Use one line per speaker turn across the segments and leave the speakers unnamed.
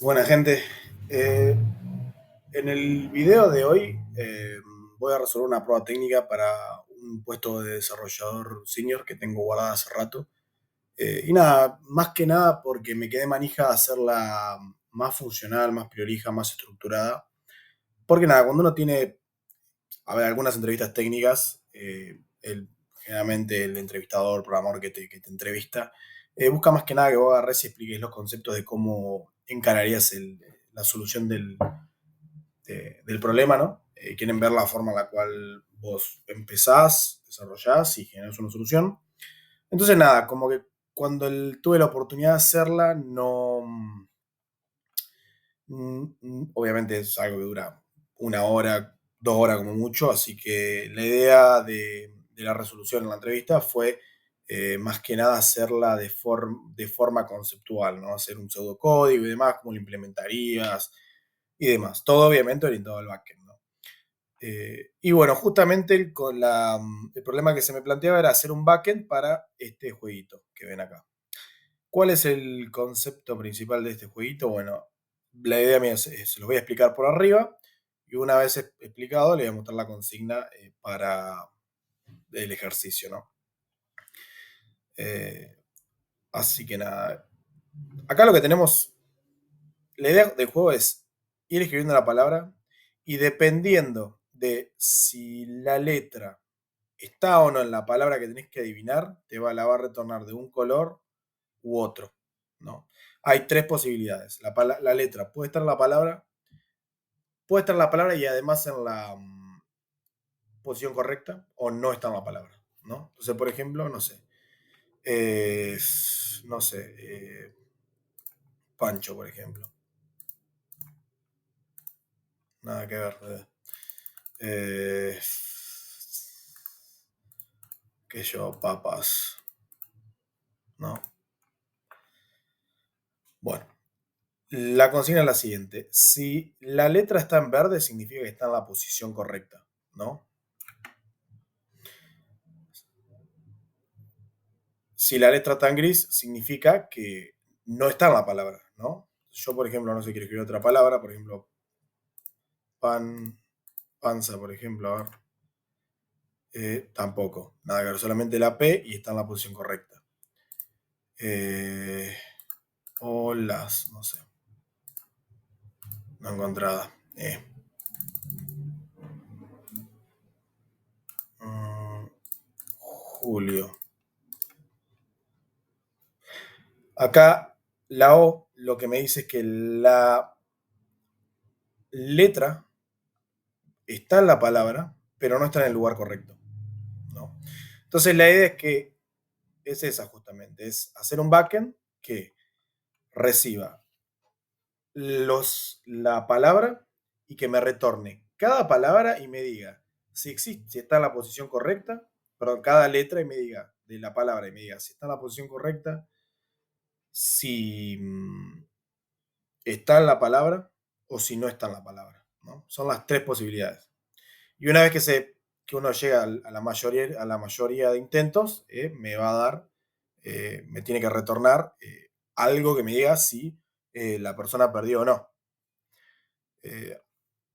Buena gente. Eh, en el video de hoy voy a resolver una prueba técnica para un puesto de desarrollador senior que tengo guardada hace rato. Y nada, más que nada porque me quedé manija de hacerla más funcional, más priorija, más estructurada. Porque nada, cuando uno tiene, a ver, algunas entrevistas técnicas, generalmente el entrevistador, programador que te entrevista, busca más que nada que vos agarres y expliques los conceptos de cómo encararías la solución del problema, ¿no? Quieren ver la forma en la cual vos empezás, desarrollás y generás una solución. Entonces, nada, como que cuando tuve la oportunidad de hacerla, no. Obviamente es algo que dura 1 hora, 2 horas como mucho, así que la idea de la resolución en la entrevista fue más que nada hacerla de forma conceptual, ¿no? Hacer un pseudocódigo y demás, cómo lo implementarías y demás. Todo obviamente orientado al backend, ¿no? Y bueno, justamente el problema que se me planteaba era hacer un backend para este jueguito que ven acá. ¿Cuál es el concepto principal de este jueguito? Bueno, la idea mía se los voy a explicar por arriba y una vez explicado le voy a mostrar la consigna para el ejercicio, ¿no? Eh, Así que nada, acá lo que tenemos, la idea del juego es ir escribiendo la palabra y dependiendo de si la letra está o no en la palabra que tenés que adivinar, la va a retornar de un color u otro, ¿no? Hay tres posibilidades. La letra puede estar en la palabra y además en la posición correcta o no está en la palabra, ¿no? Entonces, por ejemplo, no sé, eh, no sé, Pancho, por ejemplo. Nada que ver. Eh, qué sé yo, papas, ¿no? Bueno, la consigna es la siguiente. Si la letra está en verde, significa que está en la posición correcta, ¿no? Si la letra está en gris, significa que no está en la palabra, ¿no? Yo, por ejemplo, no sé, quiero escribir otra palabra, por ejemplo, panza, por ejemplo, a ver. Tampoco, nada que ver, solamente la P y está en la posición correcta. Eh, o las, no sé, no encontrada. Mm, Julio. Acá la O lo que me dice es que la letra está en la palabra, pero no está en el lugar correcto, ¿no? Entonces la idea es esa justamente, es hacer un backend que reciba la palabra y que me retorne cada palabra y me diga si existe, si está en la posición correcta, perdón, cada letra y me diga de la palabra y me diga si está en la posición correcta, si está en la palabra o si no está en la palabra, ¿no? Son las tres posibilidades. Y una vez que uno llega a la mayoría de intentos, me va a dar, me tiene que retornar algo que me diga si la persona perdió o no. Eh,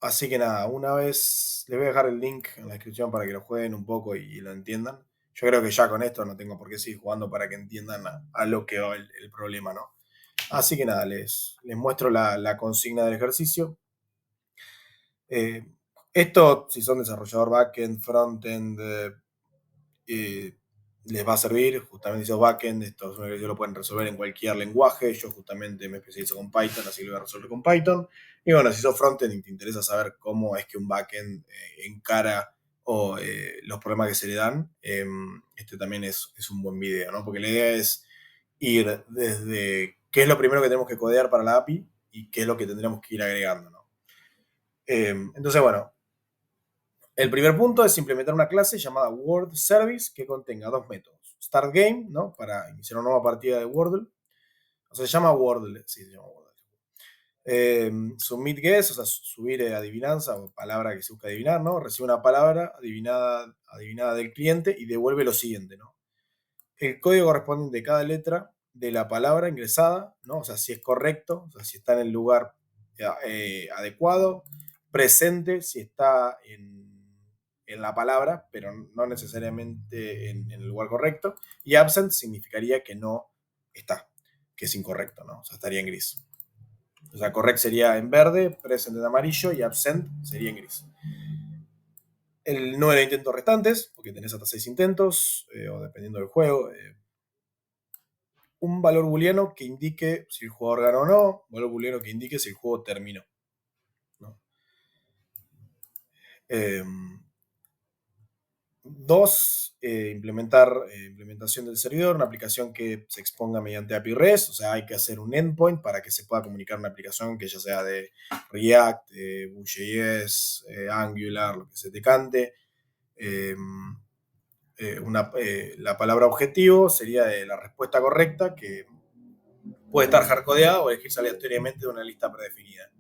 Así que nada, una vez les voy a dejar el link en la descripción para que lo jueguen un poco y lo entiendan. Yo creo que ya con esto no tengo por qué seguir jugando para que entiendan a lo que va el problema, ¿no? Así que nada, les muestro la consigna del ejercicio. Eh, Esto, si son desarrollador backend, frontend, les va a servir. Justamente si sos backend, esto es un ejercicio lo pueden resolver en cualquier lenguaje. Yo justamente me especializo con Python, así que lo voy a resolver con Python. Y bueno, si sos frontend y te interesa saber cómo es que un backend encara o los problemas que se le dan, este también es un buen video, ¿no? Porque la idea es ir desde qué es lo primero que tenemos que codear para la API y qué es lo que tendremos que ir agregando, ¿no? Entonces, bueno, el primer punto es implementar una clase llamada Word Service que contenga dos métodos. Start Game, ¿no? Para iniciar una nueva partida de Wordle. O sea, se llama Wordle. Sí, se llama Wordle. Submit guess, o sea, subir adivinanza o palabra que se busca adivinar, ¿no? Recibe una palabra adivinada del cliente y devuelve lo siguiente, ¿no? El código correspondiente de cada letra de la palabra ingresada, ¿no? O sea, si es correcto, o sea, si está en el lugar adecuado, presente, si está en la palabra, pero no necesariamente en el lugar correcto, y absent significaría que no está, que es incorrecto, ¿no? O sea, estaría en gris. O sea, correct sería en verde, present en amarillo y absent sería en gris. El número de intentos restantes, porque tenés hasta 6 intentos, o dependiendo del juego, un valor booleano que indique si el jugador ganó o no, un valor booleano que indique si el juego terminó, ¿no? Eh, Dos, implementación del servidor, una aplicación que se exponga mediante API REST, o sea, hay que hacer un endpoint para que se pueda comunicar una aplicación que ya sea de React, Vue.js, Angular, lo que se te cante. Eh, la palabra objetivo sería de la respuesta correcta, que puede estar hardcodeada o elegirse aleatoriamente de una lista predefinida.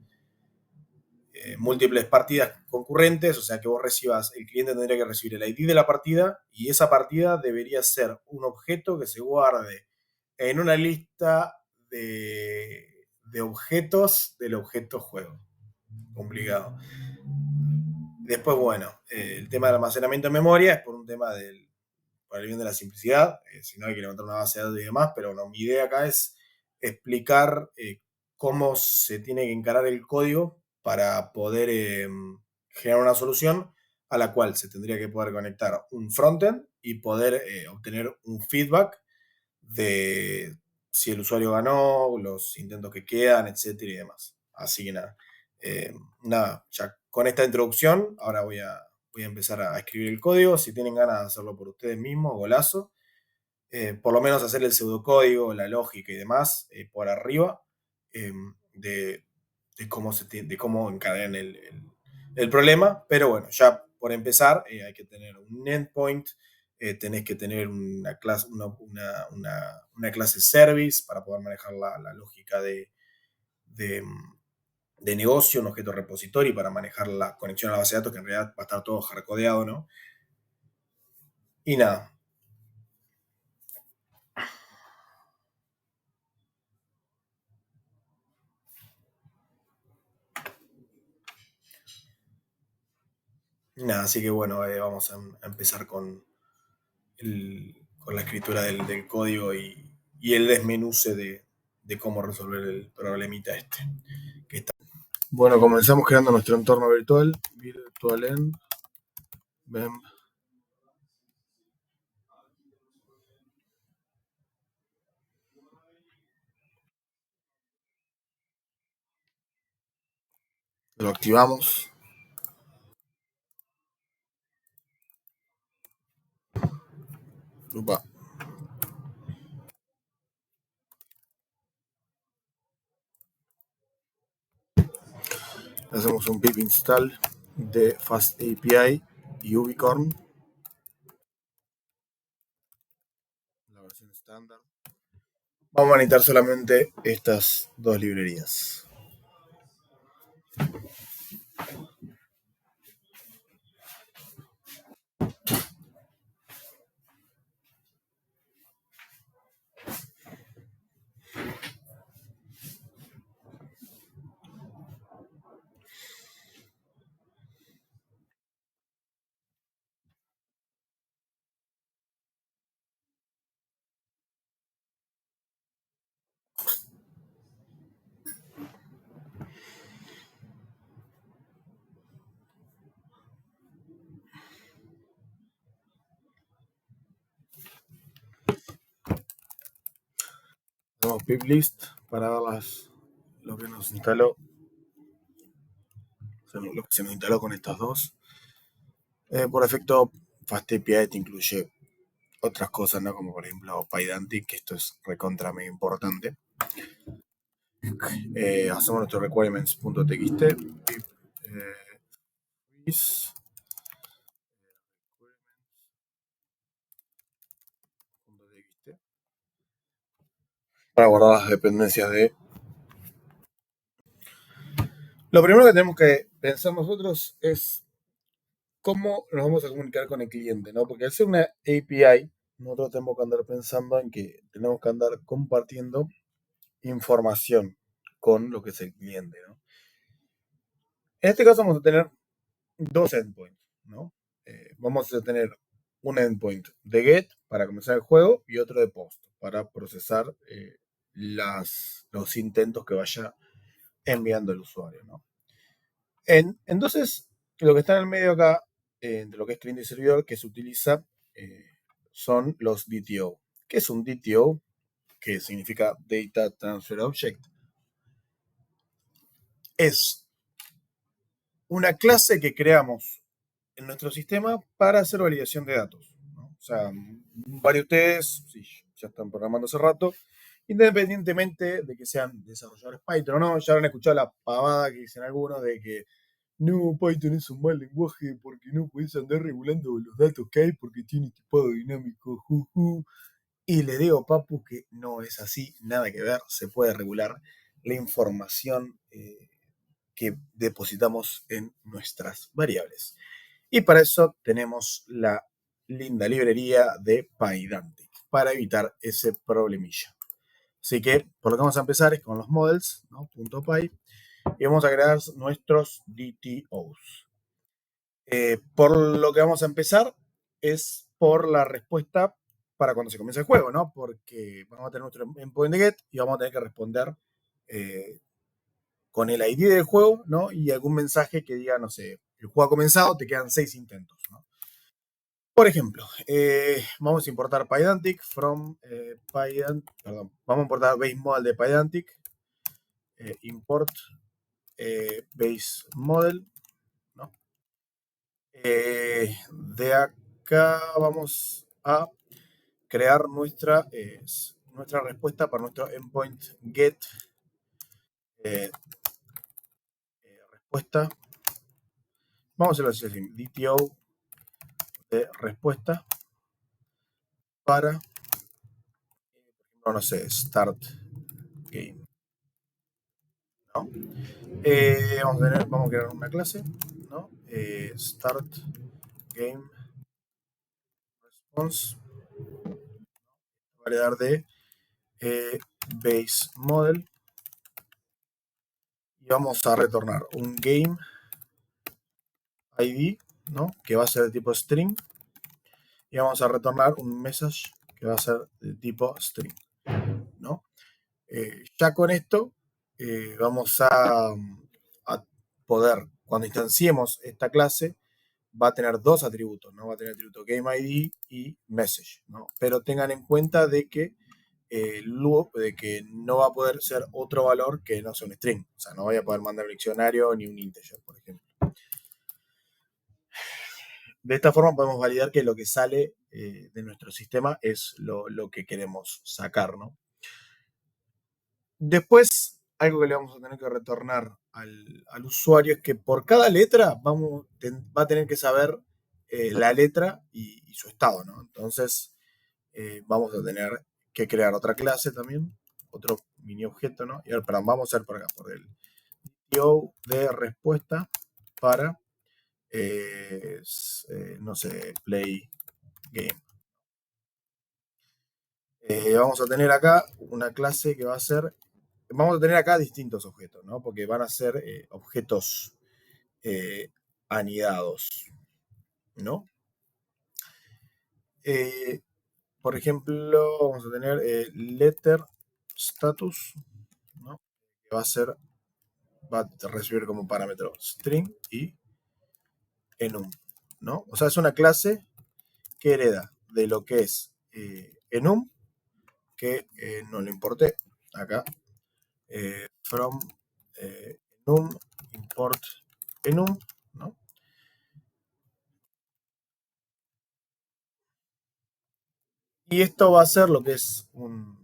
Múltiples partidas concurrentes, o sea que vos recibas, el cliente tendría que recibir el ID de la partida y esa partida debería ser un objeto que se guarde en una lista de objetos del objeto juego. Complicado. Después, bueno, el tema del almacenamiento en memoria es por un tema por el bien de la simplicidad, si no hay que levantar una base de datos y demás, pero no, mi idea acá es explicar cómo se tiene que encarar el código para poder generar una solución a la cual se tendría que poder conectar un frontend y poder obtener un feedback de si el usuario ganó, los intentos que quedan, etcétera y demás. Así que nada, ya con esta introducción, ahora voy a empezar a escribir el código. Si tienen ganas de hacerlo por ustedes mismos, golazo. Por lo menos hacer el pseudocódigo, la lógica y demás por arriba eh, de, de cómo encadenan el problema. Pero bueno, ya por empezar hay que tener un endpoint, tenés que tener una clase, una clase service para poder manejar la lógica de, de negocio, un objeto repository para manejar la conexión a la base de datos, que en realidad va a estar todo hardcodeado, ¿no? Y nada. Nada, así que bueno, vamos a empezar con la escritura del código y el desmenuce de cómo resolver el problemita este. Bueno, comenzamos creando nuestro entorno virtual, virtualenv. Lo activamos. Upa. Hacemos un pip install de FastAPI y Ubicorn, la versión estándar. Vamos a necesitar solamente estas dos librerías. Hacemos pip list para ver lo que nos instaló. Lo que se nos instaló con estas dos. Por efecto, FastAPI te incluye otras cosas, ¿no? Como por ejemplo PyDantic, que esto es recontra mega importante. Hacemos nuestro requirements.txt. Para guardar las dependencias de. Lo primero que tenemos que pensar nosotros es cómo nos vamos a comunicar con el cliente, ¿no? Porque al ser una API, nosotros tenemos que andar pensando en que tenemos que andar compartiendo información con lo que es el cliente, ¿no? En este caso vamos a tener dos endpoints, ¿no? Vamos a tener un endpoint de get para comenzar el juego y otro de post para procesar los intentos que vaya enviando el usuario, ¿no? Entonces, lo que está en el medio acá, entre lo que es cliente y servidor, que se utiliza, eh, son los DTO. ¿Qué es un DTO? Que significa Data Transfer Object. Es una clase que creamos en nuestro sistema para hacer validación de datos, ¿no? O sea, varios de ustedes, si ya están programando hace rato, independientemente de que sean desarrolladores Python o no, ya habrán escuchado la pavada que dicen algunos de que no, Python es un mal lenguaje porque no puedes andar regulando los datos que hay porque tiene tipado dinámico. Y le digo, Papu, que no es así, nada que ver, se puede regular la información que depositamos en nuestras variables. Y para eso tenemos la linda librería de Pydantic, para evitar ese problemilla. Así que por lo que vamos a empezar es con los models, ¿no? .py, y vamos a crear nuestros DTOs. Por lo que vamos a empezar es por la respuesta para cuando se comienza el juego, ¿no? Porque vamos a tener nuestro endpoint de get y vamos a tener que responder con el ID del juego, ¿no? Y algún mensaje que diga, no sé, el juego ha comenzado, te quedan 6 intentos, ¿no? Por ejemplo, vamos a importar Pydantic from perdón, vamos a importar base model de Pydantic, import base model, ¿no? De acá vamos a crear nuestra respuesta para nuestro endpoint get respuesta. Vamos a hacerlo así, DTO de respuesta para, no sé, start game, ¿no? Vamos a crear una clase, ¿no? Start game response, variedad de base model, y vamos a retornar un game ID, ¿no? Que va a ser de tipo string, y vamos a retornar un message que va a ser de tipo string, ¿no? Ya con esto vamos a poder, cuando instanciemos esta clase, va a tener dos atributos, ¿no? Va a tener el atributo GameID y Message, ¿no? Pero tengan en cuenta de que de que no va a poder ser otro valor que no sea un string. O sea, no voy a poder mandar un diccionario ni un integer, por ejemplo. De esta forma podemos validar que lo que sale de nuestro sistema es lo que queremos sacar, ¿no? Después, algo que le vamos a tener que retornar al usuario es que por cada letra va a tener que saber la letra y su estado, ¿no? Entonces, vamos a tener que crear otra clase también, otro mini objeto, ¿no? Y ahora, perdón, vamos a hacer por acá, por el DTO de respuesta para, no sé, play game. Vamos a tener acá una clase que va a ser, vamos a tener acá distintos objetos, ¿no? Porque van a ser objetos anidados, ¿no? Por ejemplo, vamos a tener letter status, ¿no? Que va a recibir como parámetro string y enum, ¿no? O sea, es una clase que hereda de lo que es enum, que no lo importé acá, from enum import enum, ¿no? Y esto va a ser lo que es un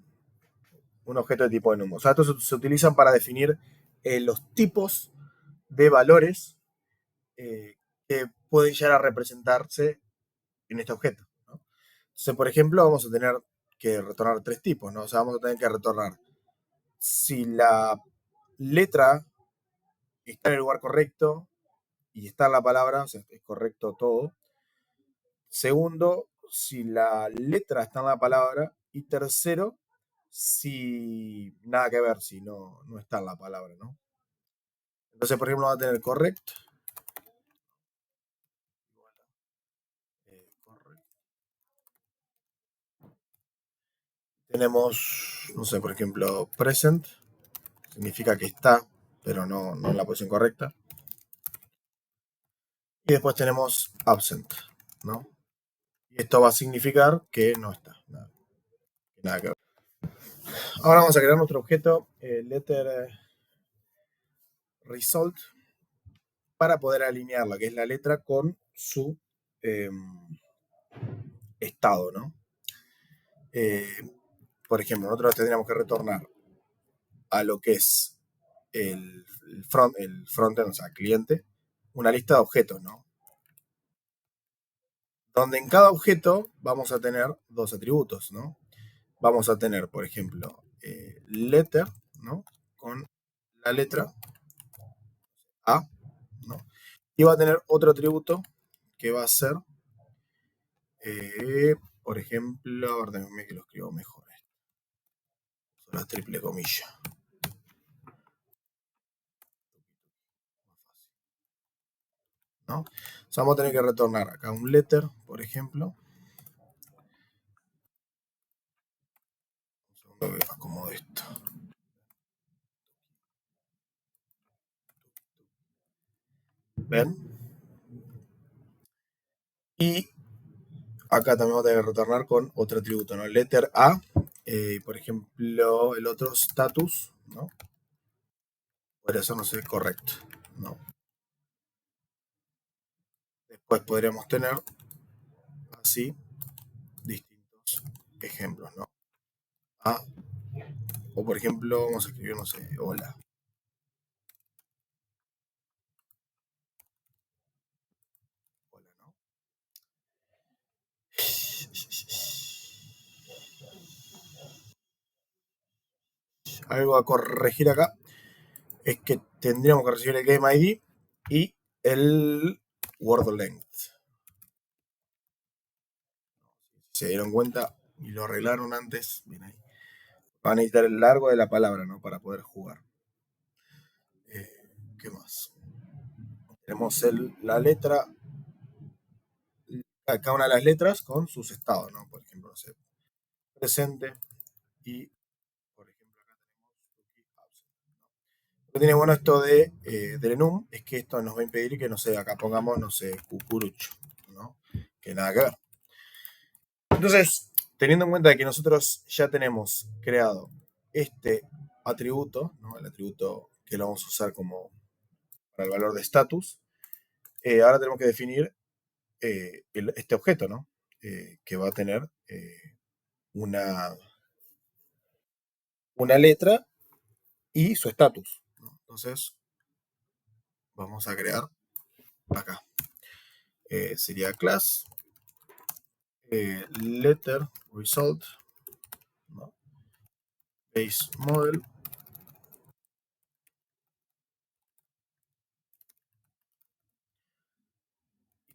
objeto de tipo enum. O sea, estos se utilizan para definir los tipos de valores que pueden llegar a representarse en este objeto, ¿no? Entonces, por ejemplo, vamos a tener que retornar tres tipos, ¿no? O sea, vamos a tener que retornar si la letra está en el lugar correcto y está en la palabra, o sea, es correcto todo. Segundo, si la letra está en la palabra. Y tercero, si nada que ver, si no está en la palabra, ¿no? Entonces, por ejemplo, vamos a tener correct. Correct. Tenemos, no sé, por ejemplo, present. Significa que está, pero no en la posición correcta. Y después tenemos absent, ¿no? Y esto va a significar que no está. Nada que ver. Ahora vamos a crear nuestro objeto letter result para poder alinear lo que es la letra con su estado, ¿no? Por ejemplo, nosotros tendríamos que retornar a lo que es el frontend, o sea, cliente, una lista de objetos, ¿no? Donde en cada objeto vamos a tener dos atributos, ¿no? Vamos a tener, por ejemplo, letter, ¿no? Con la letra A, ¿no? Y va a tener otro atributo que va a ser, por ejemplo, a ver, déjame que lo escribo mejor. La triple comilla. ¿No? O sea, vamos a tener que retornar acá un letter, por ejemplo. Un segundo que acomodo esto. ¿Ven? Y acá también vamos a tener que retornar con otro atributo, ¿no? Letter A, por ejemplo, el otro status, ¿no? Podría ser, no sé, correct, ¿no? Después podríamos tener así distintos ejemplos, ¿no? A, o por ejemplo, vamos a escribir, no sé, hola. Hola, ¿no? Algo a corregir acá es que tendríamos que recibir el Game ID y el word length. Si se dieron cuenta y lo arreglaron antes, bien ahí. Van a necesitar el largo de la palabra, ¿no? Para poder jugar. ¿Qué más? Tenemos la letra, cada una de las letras con sus estados, ¿no? Por ejemplo, no sé, presente y, por ejemplo, acá tenemos absent. Lo que tiene bueno esto del enum es que esto nos va a impedir que, no sé, acá pongamos, no sé, cucurucho, ¿no? Que nada que ver. Entonces, teniendo en cuenta que nosotros ya tenemos creado este atributo, ¿no? El atributo que lo vamos a usar como para el valor de status, ahora tenemos que definir este objeto, ¿no? Que va a tener una, una letra y su estatus, ¿no? Entonces, vamos a crear acá. Sería class letter result, ¿no? Base model.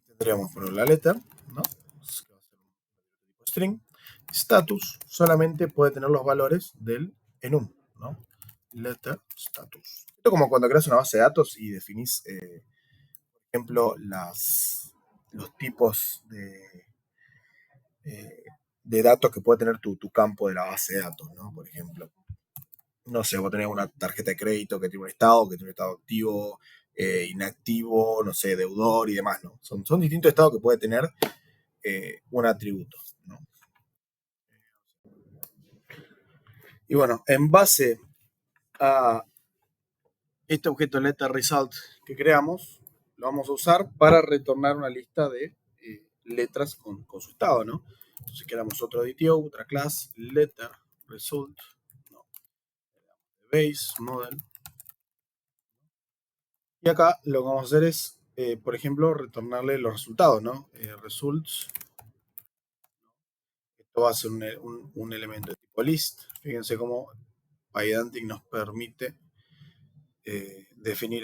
Tendríamos por la letter, ¿no? String. Status solamente puede tener los valores del enum, ¿no? Letter status. Esto como cuando creas una base de datos y definís, por ejemplo, los tipos de datos que puede tener tu campo de la base de datos, ¿no? Por ejemplo, no sé, vos tenés una tarjeta de crédito que tiene un estado, activo, inactivo, no sé, deudor y demás, ¿no? Son distintos estados que puede tener un atributo, ¿no? Y bueno, en base a este objeto letter result que creamos, lo vamos a usar para retornar una lista de letras con su estado, ¿no? Entonces creamos otro aditivo, otra clase, letter result, ¿no? Base model. Y acá lo que vamos a hacer es, por ejemplo, retornarle los resultados, ¿no? Results. Esto va a ser un elemento de tipo list. Fíjense cómo PyDantic nos permite definir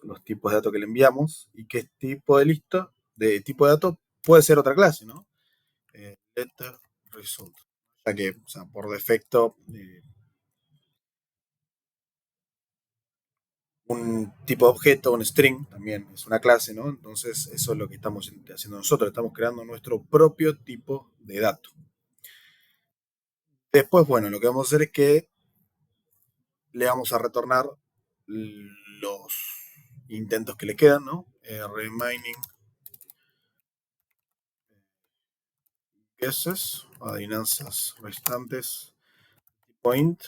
los tipos de datos que le enviamos y qué tipo de tipo de datos puede ser otra clase, ¿no? letter result. Ya que, o sea, por defecto, un tipo de objeto, un string, también es una clase, ¿no? Entonces, eso es lo que estamos haciendo nosotros. Estamos creando nuestro propio tipo de dato. Después, bueno, lo que vamos a hacer es que le vamos a retornar los intentos que le quedan, ¿no? Remaining guesses, adivinanzas restantes, point.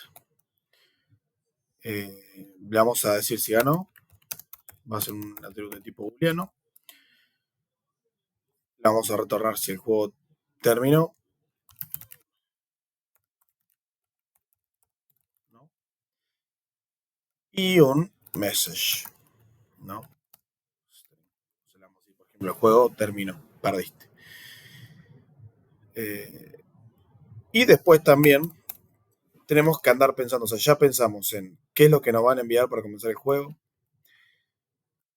Le vamos a decir si ganó. Va a ser un atributo de tipo booleano. Le vamos a retornar si el juego terminó, ¿no? Y un message, ¿no? Por ejemplo, el juego terminó, perdiste. Y después también tenemos que andar pensando, o sea, ya pensamos en qué es lo que nos van a enviar para comenzar el juego,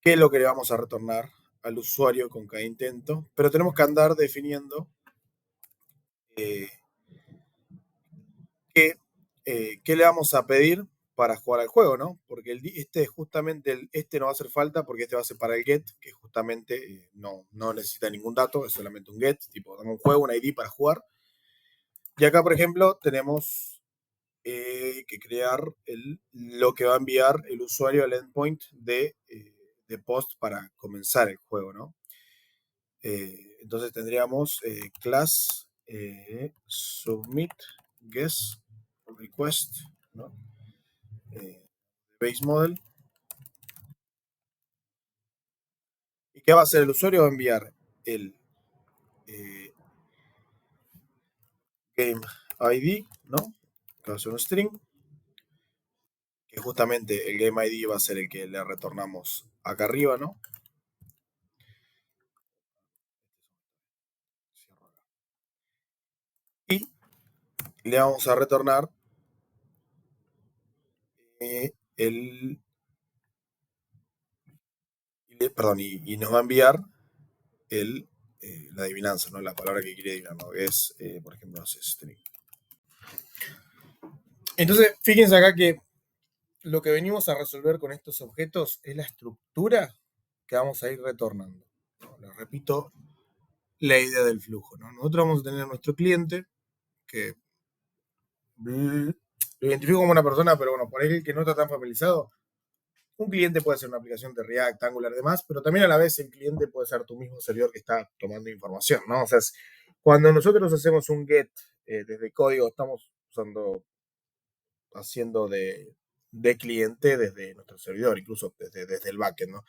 qué es lo que le vamos a retornar al usuario con cada intento, pero tenemos que andar definiendo eh, qué, qué le vamos a pedir para jugar al juego, ¿no? Porque este justamente este no va a hacer falta porque este va a ser para el get, que justamente no necesita ningún dato, es solamente un get, tipo, dame un juego, un ID para jugar. Y acá, por ejemplo, tenemos que crear lo que va a enviar el usuario al endpoint de post para comenzar el juego, ¿no? Entonces tendríamos class submit guess request, ¿no? Base model. ¿Y qué va a hacer el usuario? Va a enviar el game ID, ¿no? Que va a ser un string, que justamente el game ID va a ser el que le retornamos acá arriba, ¿no? Y le vamos a retornar el. Perdón, y nos va a enviar la adivinanza, ¿no? La palabra que quiere adivinar, ¿no? Es, por ejemplo, no sé, string. Entonces, fíjense acá que lo que venimos a resolver con estos objetos es la estructura que vamos a ir retornando. ¿No? Les repito la idea del flujo, ¿no? Nosotros vamos a tener nuestro cliente, que lo identifico como una persona, pero bueno, por ahí el que no está tan familiarizado, un cliente puede ser una aplicación de React, Angular y demás, pero también a la vez el cliente puede ser tu mismo servidor que está tomando información, ¿no? O sea, cuando nosotros hacemos un get desde código, estamos haciendo de cliente desde nuestro servidor, incluso desde el backend, ¿no?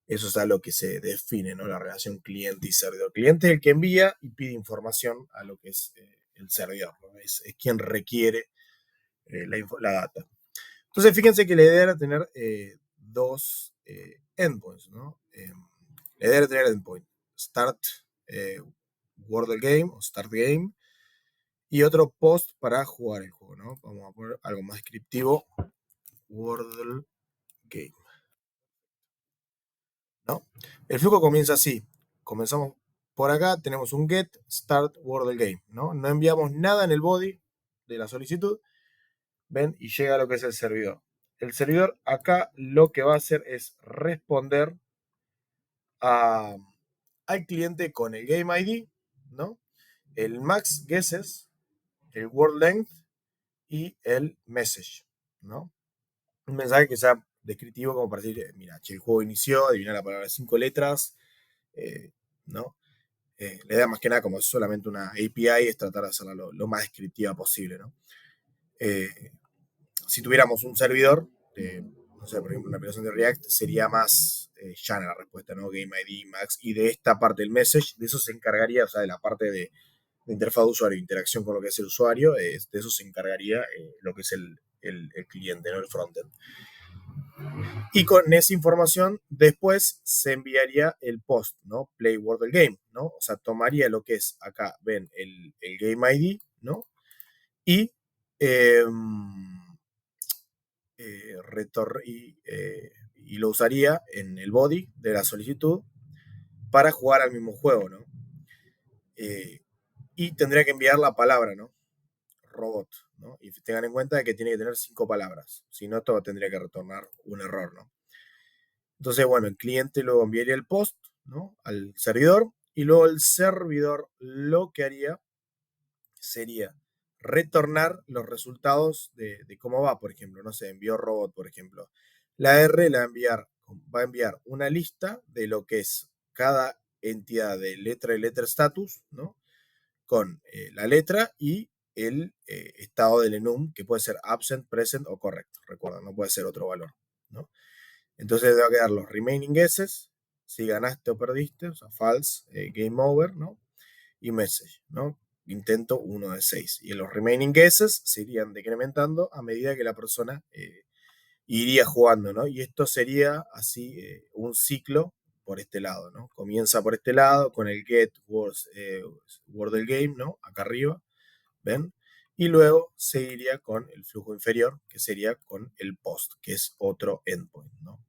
Eso es a lo que se define, ¿no? La relación cliente y servidor. Cliente es el que envía y pide información a lo que es el servidor, ¿no? Es quien requiere la data. Entonces, fíjense que la idea era tener dos endpoints, ¿no? La idea era tener endpoint start Wordle Game o start game y otro post para jugar el juego, ¿no? Vamos a poner algo más descriptivo, Wordle Game, ¿no? El flujo comienza así. Comenzamos por acá, tenemos un get start Wordle Game, ¿no? No enviamos nada en el body de la solicitud, ven, y llega a lo que es el servidor. El servidor acá lo que va a hacer es responder al cliente con el Game ID, ¿no? El max guesses, el word length y el message, ¿no? Un mensaje que sea descriptivo como para decir, mira, el juego inició, adivina la palabra 5 letras, ¿no? La idea más que nada, como es solamente una API, es tratar de hacerla lo más descriptiva posible, ¿no? Si tuviéramos un servidor, no sé, por ejemplo, una aplicación de React, sería más llana la respuesta, ¿no? Game ID, Max, y de esta parte del message, de eso se encargaría, o sea, de la parte de interfaz de usuario, interacción con lo que es el usuario, de eso se encargaría lo que es el cliente, ¿no? El frontend. Y con esa información después se enviaría el post, ¿no? Play Wordle Game, ¿no? O sea, tomaría lo que es acá, ven, el Game ID, ¿no? Y eh, y lo usaría en el body de la solicitud para jugar al mismo juego, ¿no? Eh, y tendría que enviar la palabra, ¿no? Robot, ¿no? Y tengan en cuenta que tiene que tener 5 palabras, si no, todo tendría que retornar un error, ¿no? Entonces, bueno, el cliente luego enviaría el post, ¿no? Al servidor y luego el servidor lo que haría sería retornar los resultados de cómo va, por ejemplo, no sé, envió robot, por ejemplo. La R va a enviar una lista de lo que es cada entidad de letra y letra status, ¿no? Con la letra y el estado del enum, que puede ser absent, present o correcto. Recuerda, no puede ser otro valor, ¿no? Entonces va a quedar los remaining guesses, si ganaste o perdiste, o sea, false, game over, ¿no? Y message, ¿no? Intento 1 de 6. Y los remaining guesses se irían decrementando a medida que la persona iría jugando, ¿no? Y esto sería así un ciclo por este lado, ¿no? Comienza por este lado con el get word del game, ¿no? Acá arriba, ¿ven? Y luego seguiría con el flujo inferior, que sería con el post, que es otro endpoint, ¿no?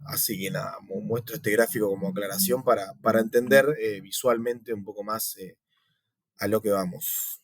Así que nada, muestro este gráfico como aclaración para entender visualmente un poco más a lo que vamos.